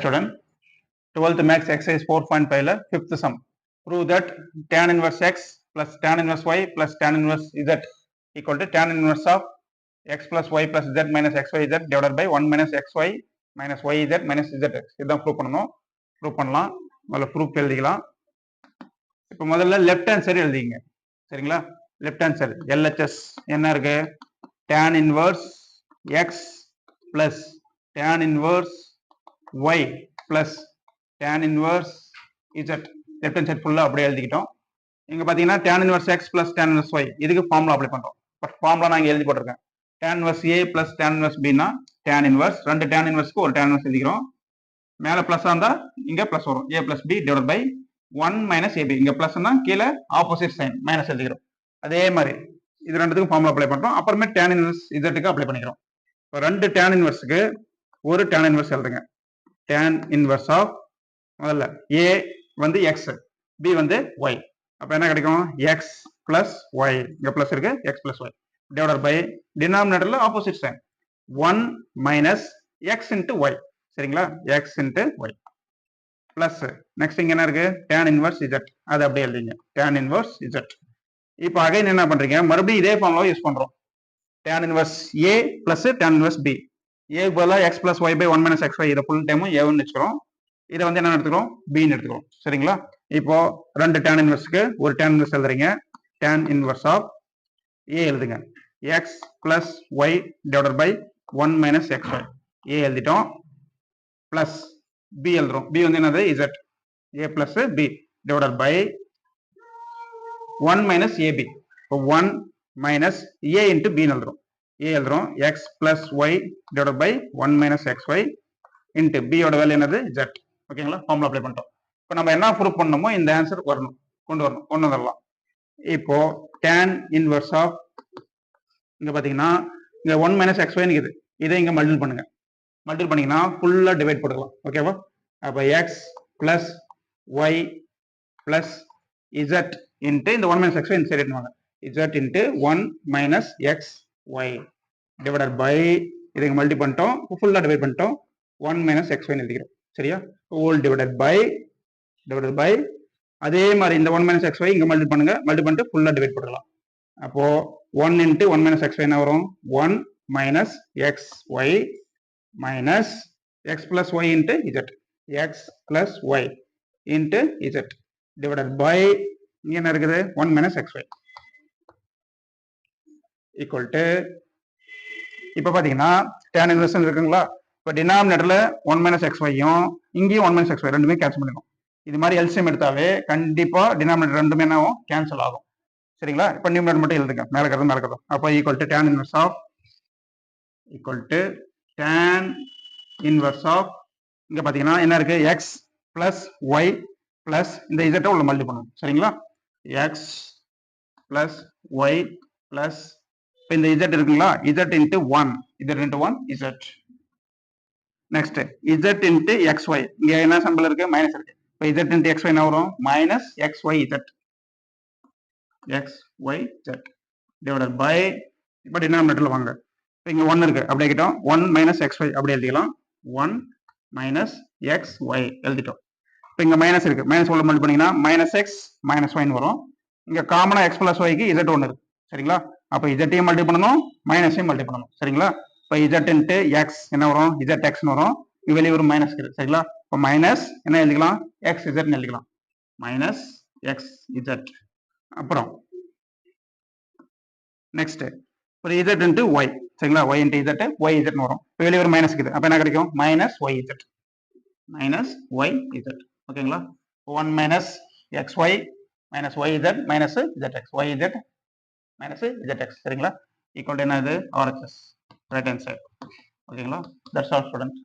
student 12th max exercise 4.5 la 5th sum. Prove that tan inverse x plus tan inverse y plus tan inverse z equal to tan inverse of x plus y plus z minus xyz divided by 1 minus xy minus yz minus zx. இதுதான் prove பண்ணணும். Prove பண்ணலாம். முதல்ல proof எழுதிக்கலாம். இப்போ முதல்ல left hand side எழுதிங்க. சரிங்களா? Left hand side LHS என்ன இருக்கு? tan inverse x plus tan inverse y plus tan inverse z. Left hand side ஃபுல்லா அப்படியே எழுதிக்கிட்டோம். இங்க பாத்தீங்கன்னா tan inverse x plus tan inverse y இதுக்கு ஃபார்முலா அப்ளை பண்றோம். பட் ஃபார்முலா நான் இங்க எழுதி போட்டிருக்கேன். tan inverse a plus tan inverse b னா tan inverse ரெண்டு tan inverseக்கு ஒரு tan inverse எழுதிக்கிறோம். மேல பிளஸ் இருந்தா இங்க பிளஸ் வரும். a plus b divided by 1 minus ab. இங்க பிளஸ்னா கீழே ஆப்போசிட் சைன் மைனஸ் எழுதிக்கிறோம். அதே மாதிரி இது ரெண்டுத்துக்கும் ஃபார்முலா அப்ளை பண்றோம். அப்புறமே tan inverse z க்கு அப்ளை பண்ணிக்கிறோம். இப்போ ரெண்டு tan inverseக்கு ஒரு tan inverse எழுதுங்க. tan inverse of முதல்ல a வந்து x, b வந்து y. அப்ப என்ன கிடைக்கும்? x plus y. இங்க பிளஸ் இருக்கு, x plus y divided by denominatorல opposite sign 1 minus x into y. சரிங்களா? x into y plus next இங்க என்ன இருக்கு? tan inverse z. அது அப்படியே எழுதிங்க. tan inverse z. இப்போ அகைன் என்ன பண்றீங்க? மறுபடியும் இதே ஃபார்முலா யூஸ் பண்றோம். tan inverse a plus tan inverse b. a பதிலா x plus y by 1 minus xy இத ஃபுல் டைமும் a ன்னு வெச்சுக்கிறோம். இத வந்து என்ன எடுத்துக்கிறோம்? b ன்னு எடுத்துக்கிறோம். சரிங்களா? இப்போ ரெண்டு tan inverseக்கு ஒரு tan inverse எழுதுறீங்க. tan inverse of a எழுதுங்க. x plus y divided by 1 minus xy. a எழுதிட்டோம். பிளஸ் b எழுதுறோம். b வந்து என்னது? z. a plus b divided by 1 minus ab. இப்போ 1 minus a into b ன்னு எழுதுறோம். a எழுதுறோம். x plus y divided by 1 minus xy into b யோட value என்னது? z. ஓகேங்களா? ஃபார்முலா அப்ளை பண்ணிட்டோம். இப்போ நம்ம என்ன ப்ரூவ் பண்ணணுமோ இந்த ஆன்சர் வரணும், கொண்டு வரலாம். இப்போ tan inverse of இங்க பாத்தீங்கன்னா இங்க 1 minus xy இருக்குது. இதை இங்க மல்டிபிள் பண்ணுங்க. மல்டிபிள் பண்ணீங்கன்னா ஃபுல்லா டிவைட் போட்டுக்கலாம். ஓகேவா? அப்ப x plus y plus z into இந்த 1 minus xy இந்த side எடுத்துவாங்க. z into 1 minus xy divided by இதை இங்க மல்டிபிள் பண்ணிட்டோம். ஃபுல்லா டிவைட் பண்ணிட்டோம். 1 minus xy எழுதிக்கிறோம். சரியா? ஹோல் டிவைடட் பை அதே மாதிரி இந்த 1 minus xy இங்க மல்டிபிள் பண்ணுங்க. மல்டிபிள் பண்ணிட்டு ஃபுல்லா டிவைட் போட்டுக்கலாம். அப்போ 1 into 1 minus xy என்ன வரும்? 1 minus xy minus x plus y into z. x plus y into z divided by இங்க என்ன இருக்குது? 1 minus xy equal to இப்ப பாத்தீங்கன்னா tan inverse இருக்குங்களா? இப்போ டினாமினேட்டர்ல 1 minus xyயும் இங்கேயும் 1 minus xy ரெண்டுமே கேன்சல் பண்ணிடும். இது மாதிரி எல்சிஎம் எடுத்தாவே கண்டிப்பா டினாமினேட்டர் ரெண்டுமே என்ன ஆகும்? கேன்சல் ஆகும். சரிங்களா? இப்போ நியூமரேட்டர் மட்டும் எழுதுங்க. மேல இருக்கிறது அப்போ equal to tan inverse of tan inverse of இங்க பாத்தீங்கன்னா என்ன இருக்கு? x plus y plus இந்த z உள்ள மல்டிபிள் பண்ணணும். சரிங்களா? x plus y plus இந்த z இருக்குங்களா? z into 1 z into 1 z. Next z into xy இங்க என்ன சிம்பிள் இருக்கு? மைனஸ் இருக்கு. இப்போ z into xy என்ன வரும்? மைனஸ் xyz divided by இப்போ டினாமினேட்டர்ல வாங்க. இங்க 1 இருக்கு. அப்படியே கிட்டோம் 1 minus xy அப்படியே எழுதிக்கலாம். 1 minus xy எழுதிட்டோம். இப்போ இங்க மைனஸ் இருக்கு. மைனஸ் உள்ள மல்டிபிள் பண்ணீங்கன்னா மைனஸ் x மைனஸ் y வரும். இங்க காமனா x plus y க்கு z ஒன்று இருக்கு. சரிங்களா? அப்போ z ஐயும் மல்டிபிள் பண்ணணும், மைனஸையும் மல்டிபிள் பண்ணணும். சரிங்களா? இப்போ z into x என்ன வரும்? zx வரும். இங்க வெளியே ஒரு மைனஸ் இருக்கு. சரிங்களா? இப்போ மைனஸ் என்ன எழுதிக்கலாம்? xz எழுதிக்கலாம். Minus xz. அப்புறம் நெக்ஸ்ட் ஒரு z into y. சரிங்களா? y into z yz வரும். இப்போ வெளியே ஒரு மைனஸ் இருக்குது. அப்போ என்ன கிடைக்கும்? Minus yz. ஓகேங்களா? 1 minus xy minus yz minus zx. yz minus zx. சரிங்களா? ஈக்குவல் டு என்னது? RHS right hand side. ஓகேங்களா? That's all students.